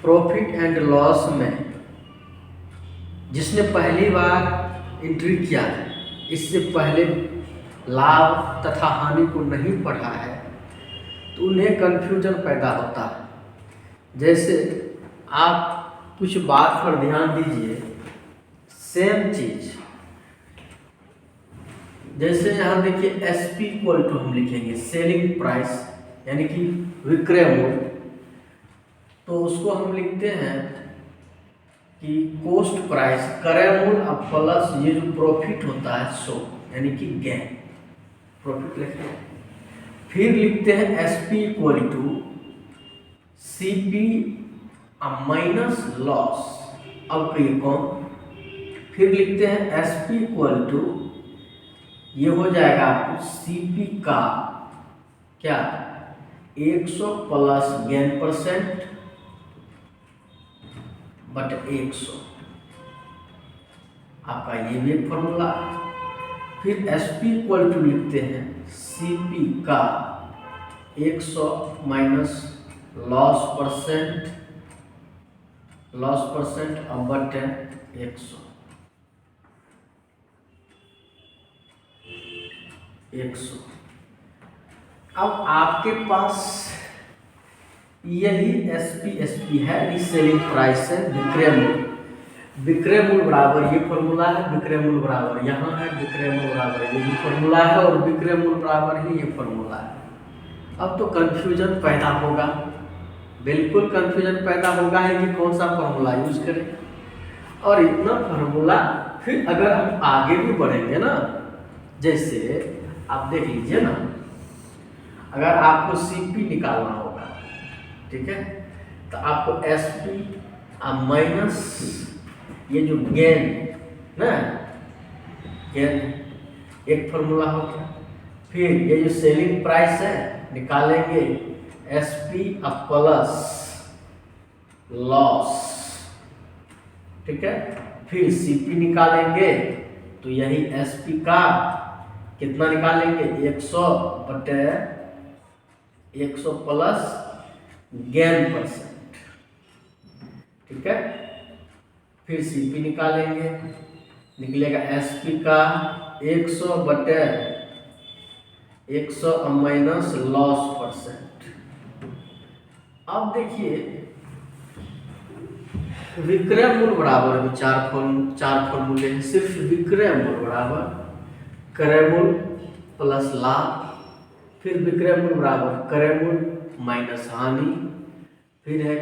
Profit and loss में जिसने पहली बार एंट्री किया है, इससे पहले लाभ तथा हानि को नहीं पढ़ा है, तो उन्हें कन्फ्यूजन पैदा होता है। जैसे आप कुछ बात पर ध्यान दीजिए, सेम चीज जैसे यहाँ देखिए SP इक्वल टू हम लिखेंगे सेलिंग प्राइस यानी कि विक्रय मूल्य, तो उसको हम लिखते हैं कि कॉस्ट प्राइस क्रय मूल्य अब प्लस ये जो प्रॉफिट होता है सो यानी कि गेन प्रॉफिट लिखते हैं। फिर लिखते हैं SP equal to CP minus loss, अब ये कौन। फिर लिखते हैं SP इक्वल टू ये हो जाएगा आपको CP का क्या 100 प्लस गेन परसेंट बट 100, आपका ये भी एक फॉर्मूला। फिर SP इक्वल टू लिखते हैं CP का 100 माइनस लॉस परसेंट अब बट 100 अब आपके पास यही SP है, रीसेलिंग प्राइस है, विक्रय मूल्य बराबर ये फॉर्मूला है, विक्रय मूल्य बराबर यहाँ है, विक्रय मूल्य बराबर ये भी फॉर्मूला है और विक्रय मूल्य बराबर ही ये फॉर्मूला है। अब तो कंफ्यूजन पैदा होगा, बिल्कुल कंफ्यूजन पैदा होगा है कि कौन सा फॉर्मूला यूज करें। और इतना फॉर्मूला फिर अगर हम आगे भी बढ़ेंगे ना, जैसे आप देख लीजिए ना, अगर आपको CP निकालना होगा, ठीक है, तो आपको SP माइनस ये जो गेन ना, गेन एक फॉर्मूला होगा। फिर ये जो सेलिंग प्राइस है निकालेंगे SP प्लस लॉस, ठीक है। फिर CP निकालेंगे तो यही SP का कितना निकालेंगे 100 बटे 100 प्लस गेन परसेंट, ठीक है। फिर CP निकालेंगे, निकलेगा SP का 100 बटे 100 माइनस लॉस परसेंट। अब देखिए विक्रय मूल्य बराबर में चार फॉर्मूले हैं, सिर्फ विक्रय मूल्य बराबर क्रय मूल्य प्लस लाभ, फिर विक्रय मूल्य बराबर क्रय मूल्य माइनस हानि, फिर है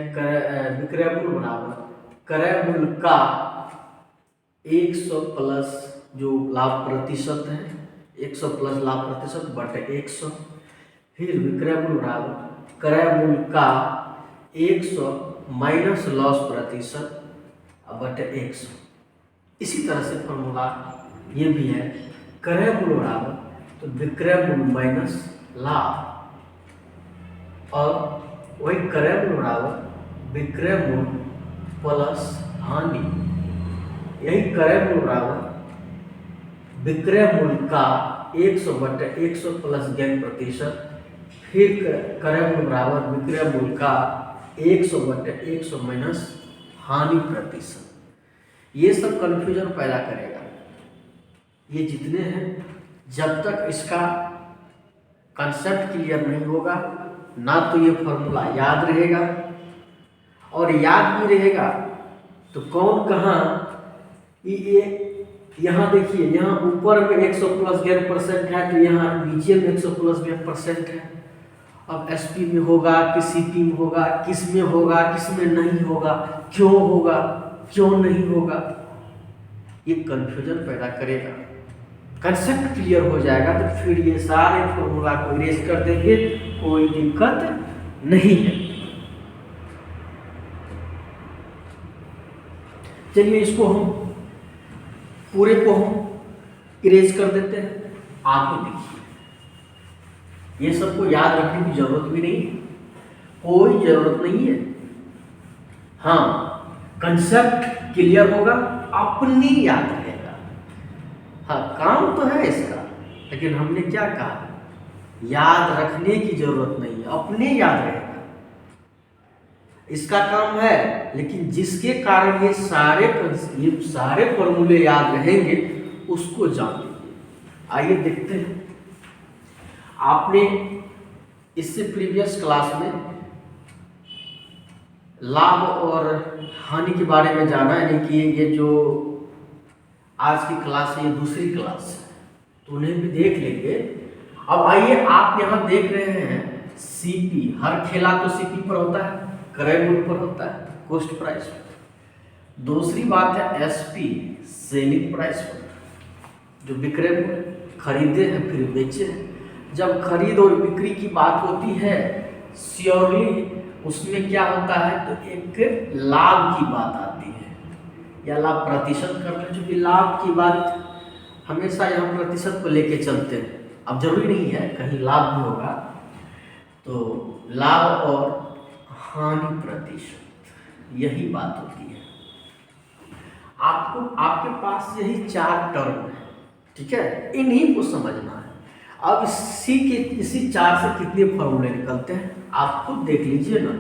विक्रय मूल्य बराबर क्रय मूल्य का 100 प्लस जो लाभ प्रतिशत है 100 प्लस लाभ प्रतिशत बटे 100, फिर विक्रय मूल्य बराबर क्रय मूल्य का 100 माइनस लॉस प्रतिशत बटे 100। इसी तरह से फॉर्मूला ये भी है, क्रय मूल्य बराबर तो विक्रय मूल्य माइनस लाभ, और वही क्रय मूल्य बराबर विक्रय मूल्य प्लस हानि, यही क्रय मूल्य बराबर विक्रय मूल्य का 100 बटे 100 प्लस गेन प्रतिशत, फिर क्रय मूल्य बराबर विक्रय मूल्य का 100 बटे 100 माइनस हानि प्रतिशत। ये सब कंफ्यूजन पैदा करेगा। ये जितने हैं, जब तक इसका कंसेप्ट क्लियर नहीं होगा ना तो ये फॉर्मूला याद रहेगा, और याद भी रहेगा तो कौन कहाँ ये यहाँ देखिए, यहाँ ऊपर में 100 प्लस गेन परसेंट है तो यहाँ नीचे में 100 प्लस गेन परसेंट है। अब SP में होगा कि CP में होगा, किस में होगा किस में नहीं होगा, क्यों होगा क्यों नहीं होगा, ये कंफ्यूजन पैदा करेगा। कंसेप्ट क्लियर हो जाएगा तो फिर ये सारे फॉर्मूला को इरेज कर देंगे, कोई दिक्कत नहीं है। चलिए इसको हम पूरे को हम इरेज कर देते हैं। आप देखिए ये सबको याद रखने की जरूरत भी नहीं, कोई जरूरत नहीं है। हाँ, कंसेप्ट क्लियर होगा, अपनी याद रहेगा। हाँ, काम तो है इसका, लेकिन हमने क्या कहा, याद रखने की जरूरत नहीं है, अपने याद रहेगा। इसका काम है, लेकिन जिसके कारण ये सारे फॉर्मूले याद रहेंगे उसको जान लीजिए। आइए देखते हैं। आपने इससे प्रीवियस क्लास में लाभ और हानि के बारे में जाना है, यानी कि ये जो आज की क्लास है ये दूसरी क्लास है, तो उन्हें भी देख लेंगे। अब आइए, आप यहाँ देख रहे हैं सीपी, हर खेला तो सीपी पर होता है, क्रय मूल्य पर होता है, कॉस्ट प्राइस पर। दूसरी बात है एसपी, सेलिंग प्राइस पर, जो विक्रय मूल्य, खरीदे हैं फिर बेचे हैं। जब खरीद और बिक्री की बात होती है श्योरली उसमें क्या होता है, तो एक लाभ की बात आती है, या लाभ प्रतिशत कर ले, चूंकि लाभ की बात हमेशा यहाँ प्रतिशत को लेके चलते हैं। अब जरूरी नहीं है, कहीं लाभ भी होगा, तो लाभ और हानि प्रतिशत यही बात होती है। आपको आपके पास यही 4 टर्म है, ठीक है, इन्हीं को समझना है। अब इसी 4 से कितने फॉर्मूले निकलते हैं आप खुद देख लीजिए ना।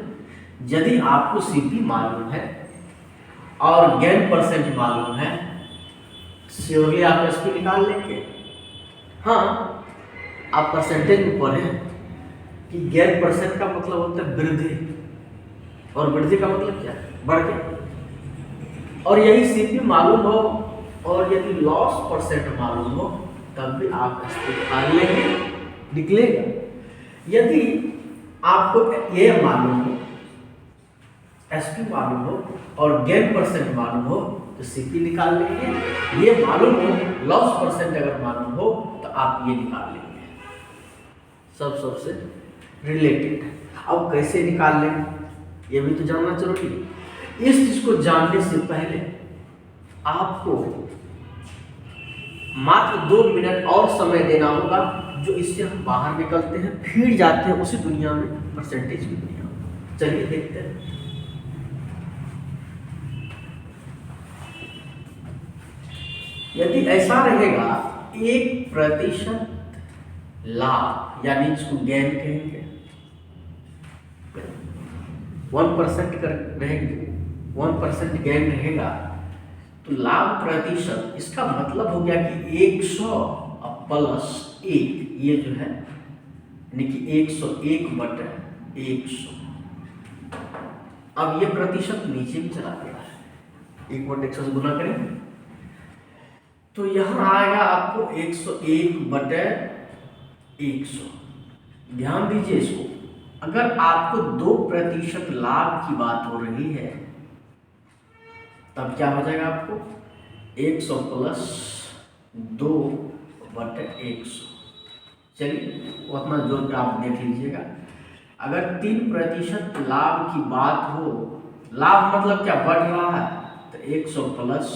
यदि आपको सीपी मालूम है और गेन परसेंट मालूम है, श्योरली आप एसपी निकाल लेंगे। हाँ, आप परसेंटेज में पढ़े कि गेन परसेंट का मतलब होता है वृद्धि, और वृद्धि का मतलब क्या है, बढ़ के। और यही सीपी मालूम हो और यदि लॉस परसेंट मालूम हो तब भी आप एसपी निकाल लेंगे, निकलेगा। यदि आपको ये मालूम हो, एसपी मालूम हो और गेन परसेंट मालूम हो तो सीपी निकाल लेंगे। ये मालूम हो, लॉस परसेंट अगर मालूम हो तो आप ये निकाल लेंगे। सबसे रिलेटेड है। अब कैसे निकाल लेंगे ये भी तो जानना जरूरी है। इस चीज को जानने से पहले आपको मात्र 2 मिनट और समय देना होगा, जो इससे हम बाहर निकलते हैं, फिर जाते हैं उसी दुनिया में, परसेंटेज की दुनिया में। चलिए देखते हैं। यदि ऐसा रहेगा 1% लाभ, यानी इसको गेन कहेंगे, 1% रहेंगे, 1% गेन रहेगा, तो लाभ प्रतिशत, इसका मतलब हो गया कि 100 प्लस 1, ये जो है यानी कि 101/100। अब ये प्रतिशत नीचे भी चला गया है, 1/100 से गुना करेंगे तो यहाँ आएगा आपको 101/100। ध्यान दीजिए इसको, अगर आपको 2% लाभ की बात हो रही है तब क्या हो जाएगा, आपको 100 प्लस 2/100। चलिए उतना जोड़ के आप देख लीजिएगा। अगर 3% लाभ की बात हो, लाभ मतलब क्या, बढ़ रहा है, तो 100 प्लस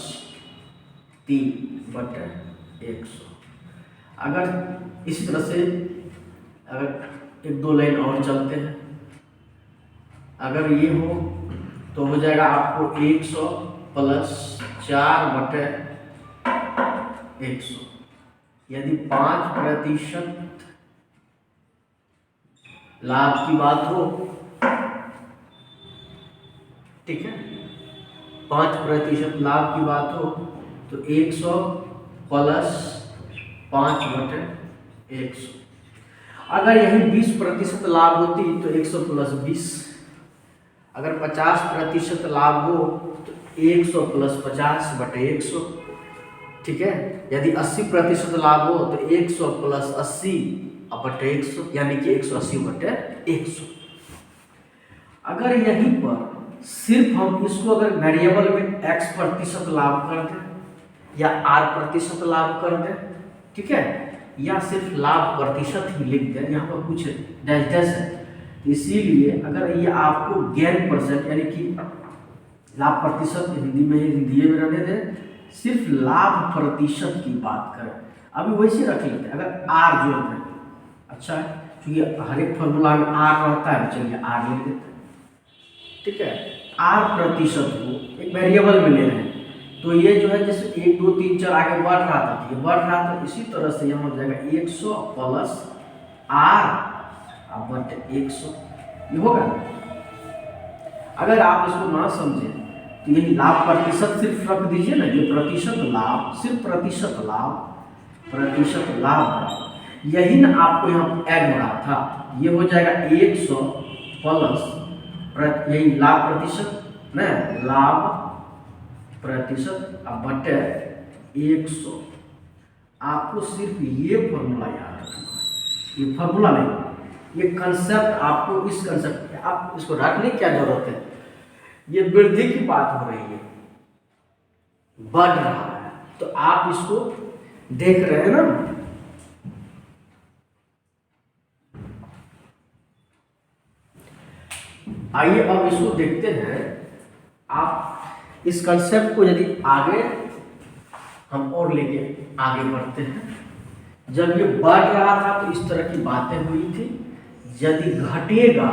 3/100। अगर इसी तरह से अगर 1-2 लाइन और चलते हैं, अगर ये हो तो हो जाएगा आपको 100 प्लस 4/100। यदि 5% लाभ की बात हो, ठीक है, 5% लाभ की बात हो तो 100 प्लस 5/100। अगर यही 20% लाभ होती तो 100 प्लस 20। अगर 50% लाभ हो तो 100 प्लस 50/100, ठीक है। यदि 80% लाभ हो तो 100 प्लस 80/100, यानी कि 180/100। अगर यहीं पर सिर्फ हम इसको अगर वेरिएबल में x% लाभ कर दें या r% लाभ कर दें, ठीक है, या सिर्फ लाभ प्रतिशत ही लिख दें, यहाँ पर कुछ डैश डैश है, इसीलिए अगर ये आपको गेन परसेंट यानी कि लाभ प्रतिशत, हिंदी में हिंदी में रहने दें, सिर्फ लाभ प्रतिशत की बात करें, अभी वैसे रख लेते हैं। अगर आर जोड़ दें, अच्छा है, क्योंकि हर एक फॉर्मूला में आर रहता है, चलिए आर लिख देते हैं, ठीक है। आर प्रतिशत को एक वेरिएबल में ले रहे हैं, तो ये जो है जैसे 1 2 3 4 आगे बढ़ रहा था, ये बढ़ रहा था, इसी तरह से यहाँ हो जाएगा 100 प्लस r/100, ये होगा। अगर आप इसको ना समझें तो यही लाभ प्रतिशत सिर्फ रख दीजिए ना, ये प्रतिशत लाभ, सिर्फ प्रतिशत लाभ यही ना आपको यहाँ ऐड हो रहा था। ये हो जाएगा 100 प्लस यही लाभ प्रतिशत ना, लाभ प्रतिशत अब बटे 100। आपको सिर्फ ये फॉर्मूला याद रखना है, ये फॉर्मूला नहीं, ये कंसेप्ट आपको, इस कंसेप्ट आप इसको रखने की क्या जरूरत है। ये वृद्धि की बात हो रही है, बढ़ रहा है, तो आप इसको देख रहे हैं ना। आइए अब इसको देखते हैं। आप इस कंसेप्ट को यदि आगे हम और लेके आगे बढ़ते हैं, जब ये बढ़ रहा था तो इस तरह की बातें हुई थी, यदि घटेगा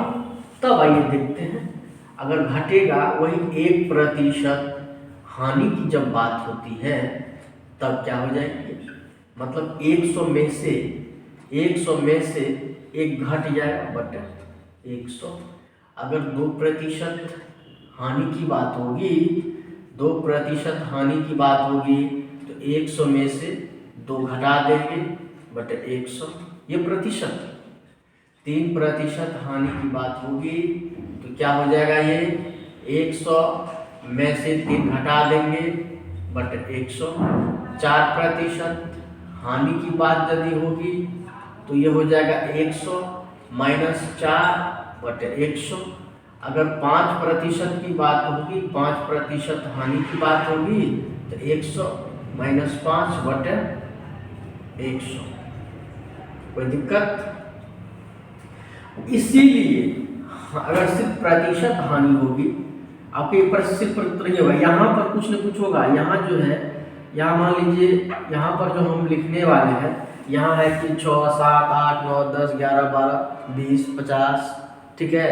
तब आइए देखते हैं। अगर घटेगा वही 1% हानि की जब बात होती है तब क्या हो जाएगी, मतलब 100 में से 1 घट जाएगा बट 100। अगर 2% हानि की बात होगी, 2% हानि की बात होगी तो 100 में से 2 घटा देंगे बटे 100, ये प्रतिशत। 3% हानि की बात होगी तो क्या हो जाएगा, ये 100 में से 3 घटा देंगे बटे 100। 4% हानि की बात यदि होगी तो ये हो जाएगा 100 माइनस 4 बटे 100। अगर 5% की बात होगी, 5% हानि की बात होगी तो 100 माइनस 5 बटे 100। कोई दिक्कत? इसीलिए अगर सिर्फ प्रतिशत हानि होगी, आपके ऊपर सिर्फ नहीं होगा, यहाँ पर कुछ न कुछ होगा। यहाँ जो है, यहाँ मान लीजिए, यहाँ पर जो हम लिखने वाले हैं, यहाँ है कि 6, 7, 8, 9, 10, 11, 12, 20, 50, ठीक है,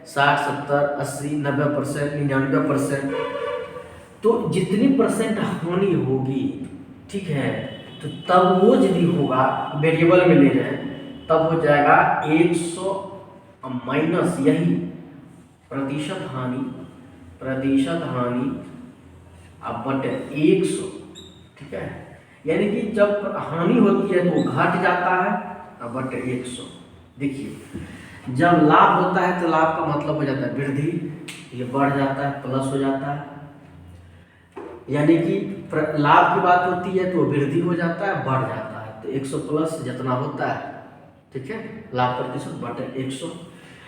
60, 70, 80, 90%, 99%। तो जितनी परसेंट हानि होगी, ठीक है, तो तब वो यदि होगा, वेरिएबल में ले रहे हैं, तब हो जाएगा 100 माइनस यही प्रतिशत हानि अब बटे 100, ठीक है। यानी कि जब हानि होती है तो घट जाता है अब बटे 100। देखिए, जब लाभ होता है तो लाभ का मतलब हो जाता है वृद्धि, ये बढ़ जाता है, प्लस हो जाता है। यानी कि लाभ की बात होती है तो वृद्धि हो जाता है, बढ़ जाता है, तो 100 प्लस जितना होता है, ठीक है, लाभ प्रतिशत बटे 100।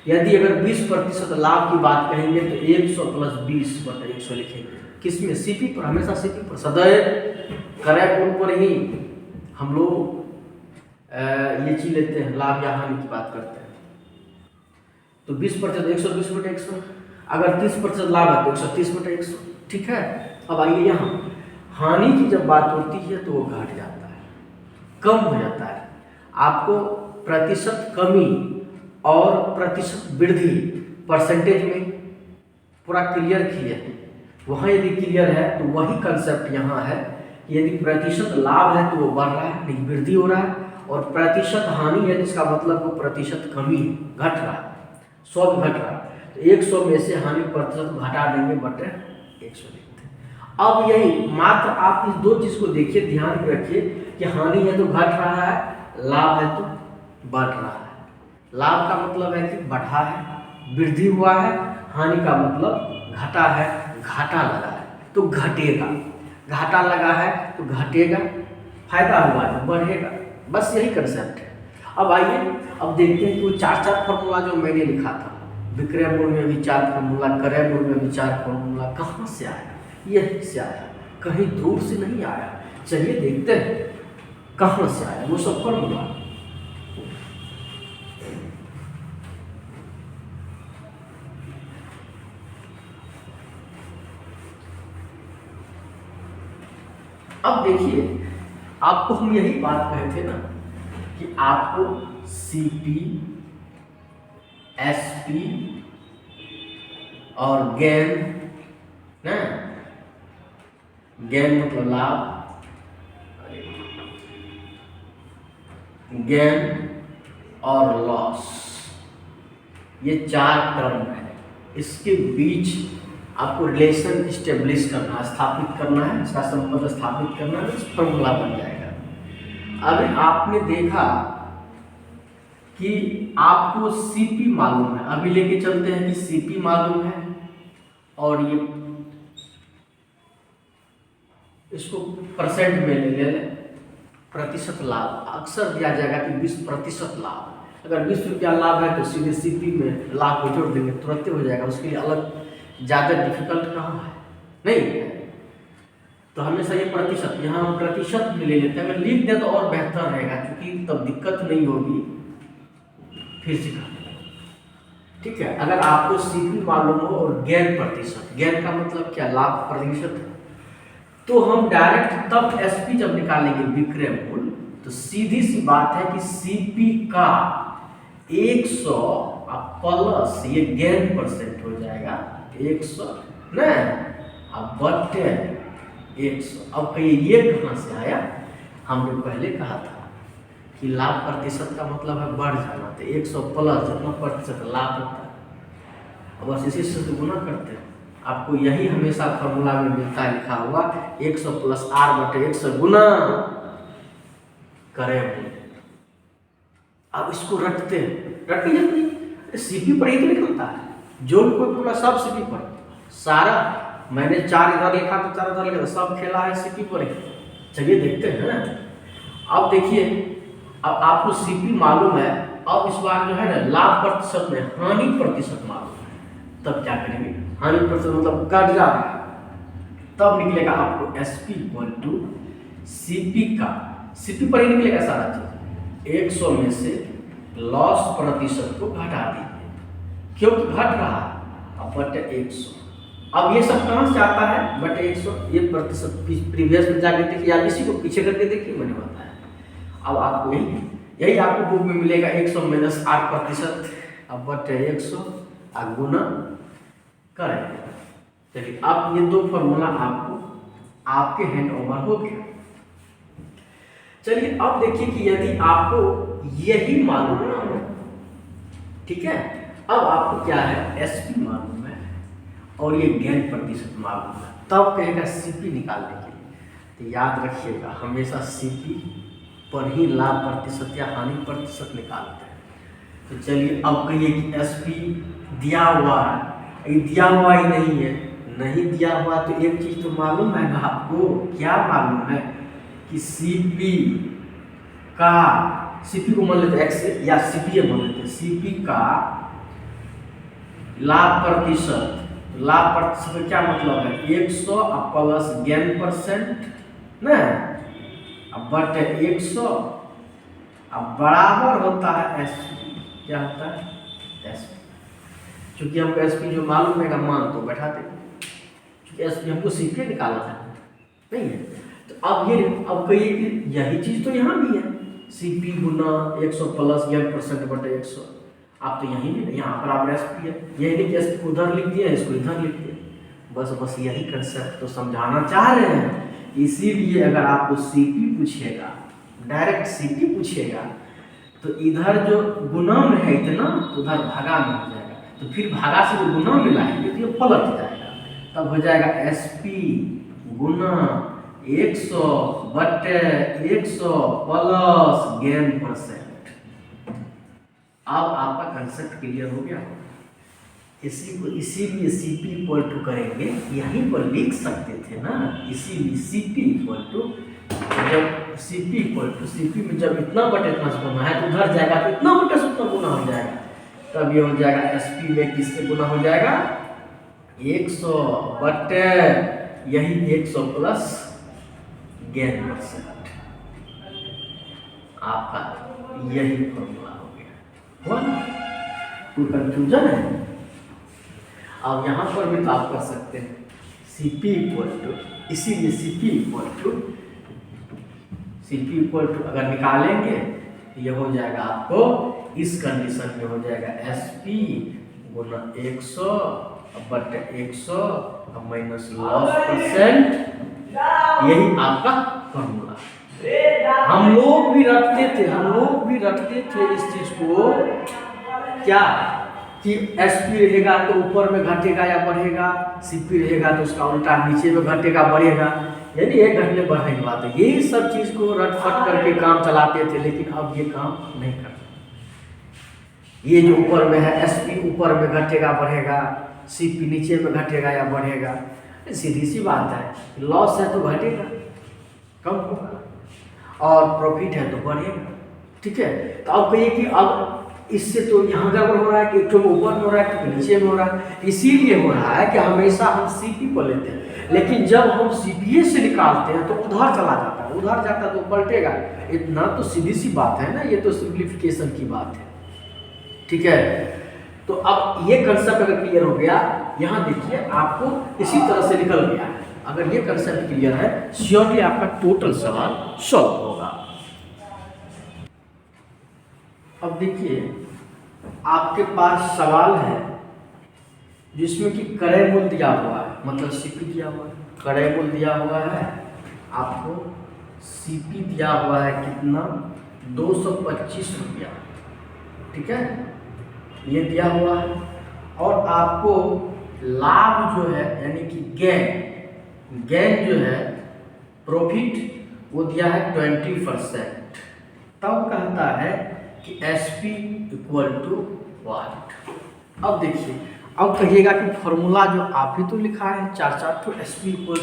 यदि अगर 20% लाभ की बात कहेंगे तो 100 प्लस 20 बटे 100 लिखेंगे। किसमें? सीपी पर, हमेशा सीपी पर, सदैव क्रय मूल्य पर ही हम लोग ये चीज लेते हैं, लाभ या हानि की बात करते हैं। तो 20% 120 बटे 100, अगर 30% लाभ है तो 130 बटे 100, ठीक है। अब आइए यहाँ हानि की जब बात होती है तो वो घट जाता है, कम हो जाता है। आपको प्रतिशत कमी और प्रतिशत वृद्धि परसेंटेज में पूरा क्लियर है। वहाँ यदि क्लियर है तो वही कंसेप्ट यहाँ है कि यदि प्रतिशत लाभ है तो वो बढ़ रहा है, लेकिन वृद्धि हो रहा है, और प्रतिशत हानि है जिसका मतलब वो प्रतिशत कमी है, घट रहा है, 100 घट रहा है, तो 100 में से हानि प्रतिशत घटा देंगे बटे 100 लिखते हैं। अब यही मात्र आप इस दो चीज को देखिए, ध्यान में रखिए कि हानि है तो घट रहा है, लाभ है तो बढ़ रहा है। लाभ का मतलब है कि बढ़ा है, वृद्धि हुआ है, हानि का मतलब घटा है, घाटा लगा है तो घटेगा, घाटा लगा है तो घटेगा, फायदा हुआ है तो बढ़ेगा, बस यही कंसेप्ट है। अब आइए अब देखते हैं कि वो 4 फॉर्मूला जो मैंने लिखा था, विक्रय मूल्य में भी 4 फॉर्मूला, क्रय मूल्य में भी 4 फॉर्मूला, कहाँ से आया? यहीं से आया, कहीं दूर से नहीं आया। चलिए देखते हैं कहाँ से आया वो सब फॉर्मूला। अब देखिए, आपको हम यही बात कहे थे ना कि आपको सीपी, एसपी और गेन, ना, गेन मतलब लाभ, गेन और लॉस, ये 4 टर्म है, इसके बीच आपको रिलेशन स्टेब्लिश करना है, स्थापित करना है, इसका संबंध स्थापित करना है, इस फॉर्मूला बन जाएगा। अभी आपने देखा कि आपको सीपी मालूम है, अभी लेके चलते हैं कि सीपी मालूम है और ये इसको परसेंट में ले लें, प्रतिशत लाभ अक्सर दिया जाएगा कि 20% लाभ। अगर 20 रुपया लाभ है तो सीधे सीपी में लाभ को जोड़ देंगे, तुरंत हो जाएगा। उसके लिए अलग ज़्यादा डिफिकल्ट कहाँ है, नहीं है। तो हमेशा ये प्रतिशत, यहाँ हम प्रतिशत में ले लेते हैं। अगर लिख दें तो और बेहतर रहेगा, क्योंकि तब दिक्कत नहीं होगी। फिर सिखा, ठीक है। अगर आपको सीपी मालूम हो और गैर प्रतिशत, गैर का मतलब क्या, लाभ प्रतिशत, तो हम डायरेक्ट तब एसपी जब निकालेंगे विक्रय मूल्य, तो सीधी सी बात है कि सीपी का 100 प्लस ये गैन परसेंट हो जाएगा 100 न, अब बटे 100। अब कहिए ये कहाँ से आया, हमने पहले कहा था कि लाभ प्रतिशत का मतलब है बढ़ जाना, तो 100 प्लस जितना प्रतिशत लाभ होता है, अब बस इसी से गुना करते हैं। आपको यही हमेशा फॉर्मूला में मिलता है, लिखा हुआ 100 प्लस आर बटे 100 गुना करें। अब इसको रटते हैं, सीपी पर ही तो निकलता है, जो भी कोई पूरा सब सीपी पर, सारा मैंने 4 इधर लिखा तो 4 इधर लिखा, सब खेला है सीपी पर ही। चलिए देखते हैं ना। अब देखिए, अब आपको सीपी मालूम है, अब इस बार जो है ना लाभ प्रतिशत में हानि प्रतिशत मालूम है, तब क्या करेंगे, हानि प्रतिशत मतलब कट जा रहा है, तब निकलेगा आपको एसपी इक्वल टू सीपी का, सीपी पर ही निकलेगा सारा चीज, 100 में से लॉस प्रतिशत को घटा दीजिए, क्योंकि घट रहा है, अब बटे 100। अब ये सब कहाँ से आता है, बटे 100, ये प्रतिशत प्रीवियस में जाके देखिए, आप इसी को पीछे करके देखिए, मैंने बताया। अब आपको यही आपको बुक में मिलेगा 100 माइनस 8%, अब बटे 100 गुना करेंगे। चलिए, अब ये दो फॉर्मूला आपको आपके हैंड ओवर हो गया। चलिए, अब देखिए कि यदि आपको यही मालूम ना हो, ठीक है, अब आपको क्या है, एसपी मालूम है और ये गैन प्रतिशत मालूम है, तब कहेगा सीपी निकालने के लिए। तो याद रखिएगा, हमेशा सीपी पर ही लाभ प्रतिशत या हानि प्रतिशत निकालते हैं। तो चलिए, अब कहिए कि एसपी दिया हुआ है, ये दिया हुआ ही नहीं है, नहीं दिया हुआ तो एक चीज तो मालूम है ना आपको, क्या मालूम है कि सीपी का, सीपी को मान लेते एक्स या सीपी मान लेते, सीपी का लाभ प्रतिशत, लाभ प्रतिशत क्या मतलब है, 100 प्लस गैन परसेंट ना, अब बटे 100, अब बराबर होता है एसपी, क्या होता है एसपी। क्योंकि हमको एसपी जो मालूम है का मान तो बैठा दे, क्योंकि एसपी हमको सीपी निकालना है, नहीं है। तो अब ये, अब कहिए कि यही चीज तो यहाँ भी है, सीपी गुना 100 प्लस गैन परसेंट बटे 100, आप तो यहीं भी, यहाँ पर आप एसपी है, यही नहीं कि एसपी को उधर लिख दिया, इसको इधर लिख दिया, बस यही कंसेप्ट तो समझाना चाह रहे हैं। इसीलिए अगर आपको सीपी पूछेगा, डायरेक्ट सीपी पूछेगा, तो इधर जो गुना में है इतना, तो उधर भागा में हो जाएगा, तो फिर भागा से जो गुना में लाएंगे तो ये पलट जाएगा, तब हो जाएगा एसपी गुना 100 बटे 100 प्लस गैन परसेंट। अब आपका कंसेप्ट क्लियर हो गया। इसी को इसीलिए सीपी इक्वल टू करेंगे, यहीं पर लिख सकते थे ना, इसीलिए सीपी इक्वल टू, जब सीपी इक्वल टू सीपी में जब इतना बटे इतना से गुना है तो उधर जाएगा तो इतना बटे से उतना गुना हो जाएगा, तब ये हो जाएगा एसपी में किससे गुना हो जाएगा, 100 बटे यही 100 प्लस गैन परसेंट। आपका यही फॉर्मूला हो गया, हुआ ना, कोई कंफ्यूजन है। अब यहाँ पर भी तो आप कर सकते हैं सीपी इक्वल टू, इसीलिए सीपी इक्वल टू अगर निकालेंगे तो ये हो जाएगा आपको, इस कंडीशन में हो जाएगा एसपी गुना 100 बटे 100 माइनस लॉस परसेंट, यही आपका फॉर्मूला। हम लोग भी रटते थे इस चीज को, क्या कि SP रहेगा तो ऊपर में घटेगा या बढ़ेगा, CP रहेगा तो उसका उल्टा नीचे में घटेगा बढ़ेगा, यानी ये घटने बढ़ने की बात है। यही सब चीज़ को रटफट करके काम चलाते थे, लेकिन अब ये काम नहीं करते। ये जो ऊपर में है SP ऊपर में घटेगा बढ़ेगा, CP नीचे में घटेगा या बढ़ेगा, सीधी सी बात है। लॉस है तो घटेगा, कम होगा, और प्रॉफिट है तो बढ़ेगा। ठीक है, तो अब कहिए कि अब इससे तो यहाँ गड़बड़ हो रहा है कि एक तो ऊपर में हो रहा है तो नीचे में हो रहा है। इसीलिए हो रहा है कि हमेशा हम CP को लेते हैं, लेकिन जब हम CPA से निकालते हैं तो उधर चला जाता है, उधर जाता है तो पलटेगा। इतना तो सीधी सी बात है ना, ये तो सिंप्लीफिकेशन की बात है। ठीक है, तो अब ये कंसेप्ट अगर क्लियर हो गया, यहाँ देखिए आपको इसी तरह से निकल गया है। अगर ये कंसेप्ट क्लियर है, श्योरली आपका टोटल सवाल सॉल्व होगा। अब देखिए आपके पास सवाल है जिसमें कि क्रय मूल्य दिया हुआ है, मतलब CP दिया हुआ है, क्रय मूल्य दिया हुआ है, आपको CP दिया हुआ है कितना, 225 रुपया। ठीक है, ये दिया हुआ है, और आपको लाभ जो है यानी कि गेन जो है, प्रॉफिट वो दिया है 20%। तब कहता है कि SP इक्वल टू व्हाट। अब देखिए, अब कहिएगा कि फॉर्मूला जो आप ही तो लिखा है 4 तो SP इक्वल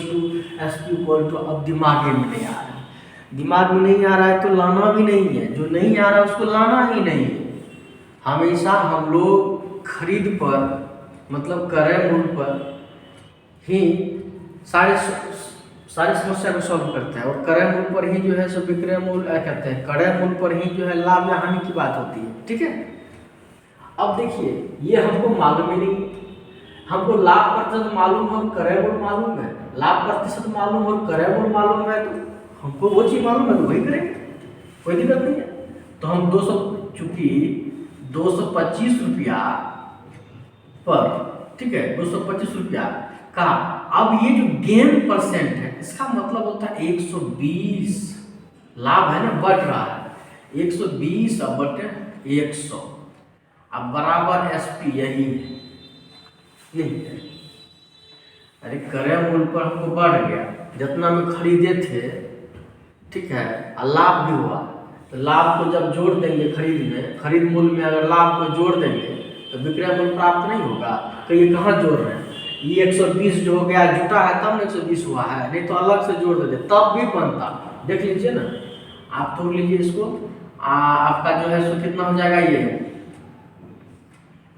टू, अब दिमाग में नहीं आ रहा है। दिमाग में नहीं आ रहा है तो लाना भी नहीं है, जो नहीं आ रहा है उसको लाना ही नहीं है। हमेशा हम लोग खरीद पर, मतलब क्रय मूल्य पर ही सारे समस्या को सॉल्व करते हैं, और क्रय मूल्य पर ही जो है सो विक्रय मूल्य कहते हैं, क्रय मूल्य पर ही जो है लाभ या हानि की बात होती है। ठीक है, अब देखिए ये हमको मालूम ही नहीं, हमको लाभ प्रतिशत मालूम है और क्रय मूल्य मालूम है, लाभ प्रतिशत मालूम और क्रय मूल्य मालूम है, तो हमको वो चीज़ मालूम है तो वही करेंगे, कोई दिक्कत नहीं है। तो हम 225 रुपया पर, ठीक है, 225 रुपया का, अब ये जो गेन परसेंट है इसका मतलब होता है 120, लाभ है ना, बढ़ रहा है 120 अब बटे 100, अब बराबर SP यही है, नहीं है। अरे क्रय मूल्य पर हमको बढ़ गया, जितना में खरीदे थे, ठीक है, लाभ भी हुआ, तो लाभ को जब जोड़ देंगे खरीद मूल्य में अगर लाभ को जोड़ देंगे तो विक्रय मूल्य प्राप्त नहीं होगा। तो ये कहाँ जोड़ रहे हैं, ये 120 जो हो गया जुटा है तब 120 हुआ है, नहीं तो अलग से जोड़ देते तब भी बनता। देख लीजिए ना, आप तोड़ लीजिए इसको, आपका जो है सो कितना हो जाएगा, ये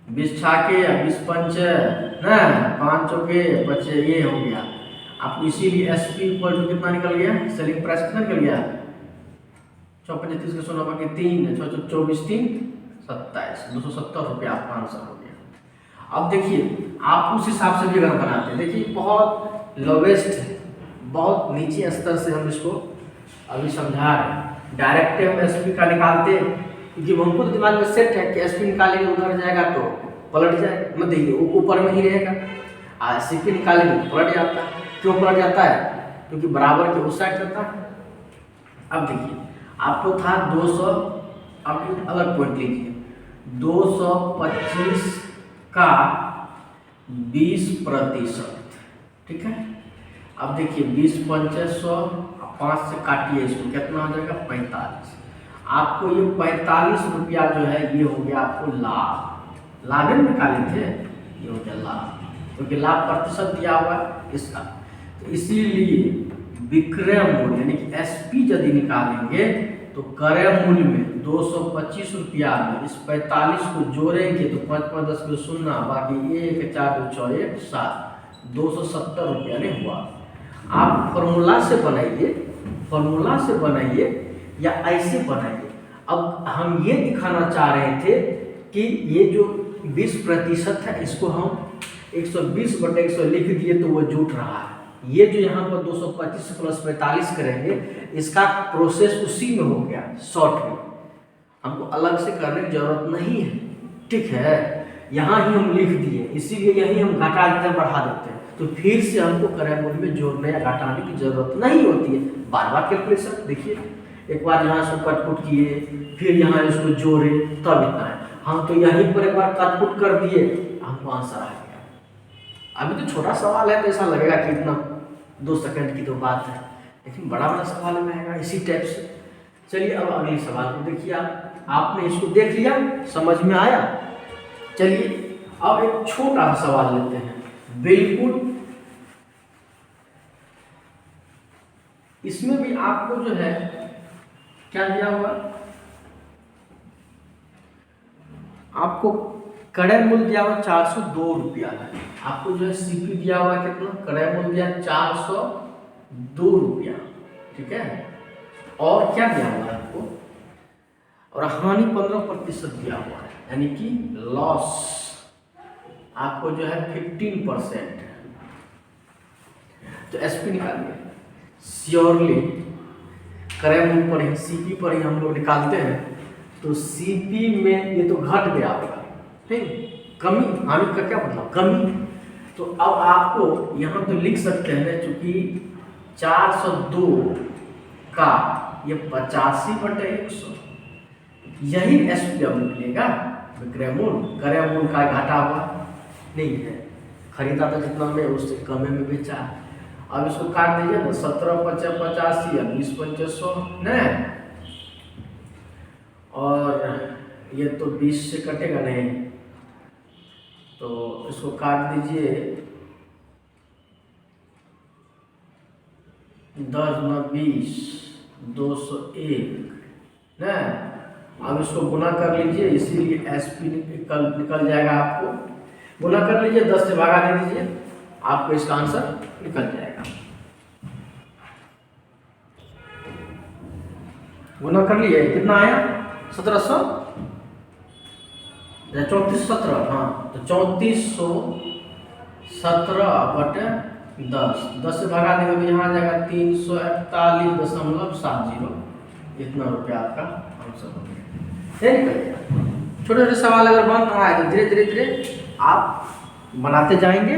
20 छाके 20 पंच ना, 5 चौके बचे, ये हो गया। आप इसीलिए SP इक्वल टू कितना निकल गया, सेलिंग प्राइस कितना निकल गया, 34 के 16 बाकी 3, 24 3 27, 270 रुपया आपका आंसर हो गया। अब देखिए आप उस हिसाब से भी अगर बनाते हैं, देखिए बहुत लोवेस्ट है, बहुत नीचे स्तर से हम इसको अभी समझा रहे हैं। डायरेक्ट हम SP का निकालते क्योंकि हमको तो दिमाग में सेट है कि SP निकालेंगे उधर जाएगा तो पलट जाएगा, मत देखिए ऊपर में ही रहेगा, CP निकालेंगे तो पलट जाता है। क्यों पलट जाता है, क्योंकि बराबर के उस साइड रहता है। अब देखिए आपको था 200, आप अलग पॉइंट लीजिए, 225 का 20%, ठीक है। अब देखिए 20 पंचे 100, 5 से काटिए इसको, कितना हो जाएगा 45। आपको ये 45 रुपया जो है ये हो गया आपको लाभ में निकाले थे, ये हो गया लाभ, क्योंकि लाभ प्रतिशत दिया हुआ है इसका। तो इसीलिए विक्रय मूल्य यानी कि SP यदि निकालेंगे तो क्रय मूल्य में 225 रुपया में इस 45 को जोड़ेंगे तो 5 5 10 को 0, बाकी 1 4 2 6 1 7, 270 रुपया नहीं हुआ। आप फॉर्मूला से बनाइए या ऐसे बनाइए। अब हम ये दिखाना चाह रहे थे कि ये जो 20% है इसको हम 120/100 लिख दिए तो वो जुट रहा है। ये जो यहाँ पर 225 प्लस 45 करेंगे इसका प्रोसेस उसी में हो गया, शॉर्ट में, हमको अलग से करने की जरूरत नहीं है, ठीक है। यहाँ ही हम लिख दिए, इसीलिए यही हम घटा देते हैं, बढ़ा देते हैं, तो फिर से हमको क्रय मूल्य में जोड़ने या घटाने की जरूरत नहीं होती है। बार बार कैलकुलेशन देखिए, एक बार यहाँ से कटपुट किए फिर यहाँ इसको जोड़े तब इतना है। हम तो यहीं पर एक बार कटपुट कर दिए, हमको आंसर आ गया। अभी तो छोटा सवाल है तो ऐसा लगेगा कि इतना 2 सेकंड की तो बात है, लेकिन बड़ा बड़ा सवाल में आएगा इसी टाइप से। चलिए अब अगले सवाल को देखिए। आपने इसको देख लिया, समझ में आया। चलिए अब एक छोटा सा सवाल लेते हैं, बिल्कुल इसमें भी आपको जो है क्या दिया हुआ, आपको क्रय मूल्य दिया हुआ 402 रुपया है। आपको जो है सीपी दिया हुआ कितना, क्रय मूल्य दिया 402 रुपया, ठीक है। और क्या दिया हुआ है आपको, और हानि 15% दिया हुआ है, यानी कि लॉस आपको जो है 15%। तो एसपी निकालिए। श्योरली क्रय मूल्य पर ही, सीपी पर ही हम लोग निकालते हैं, तो सीपी में ये तो घट गया होगा, ठीक, कमी, हानि का क्या मतलब कमी। तो अब आपको यहाँ तो लिख सकते हैं, चूंकि 402 का ये 85/100, यही एसपीएम निकलेगा। विक्रय मूल्य क्रय मूल्य का घाटा हुआ नहीं है, खरीदा था जितना में उससे कम में बेचा। अब इसको काट दीजिए ना, 17×5 = 85 या 20×5 नहीं, और ये तो 20 से कटेगा नहीं, तो इसको काट दीजिए 10×20 201 ना। अब इसको गुना कर लीजिए, इसीलिए एसपी निकल जाएगा। आपको गुना कर लीजिए, 10 से भागा दे दीजिए, आपको इसका आंसर निकल जाएगा। गुना कर लिए, कितना आया 1700 या 3417, हाँ तो 3417/10, 10 से भगा देंगे तो यहाँ आ जाएगा 341.70, इतना रुपया आपका आंसर हो गया। छोटे छोटे सवाल अगर बन रहा है तो धीरे धीरे आप बनाते जाएंगे।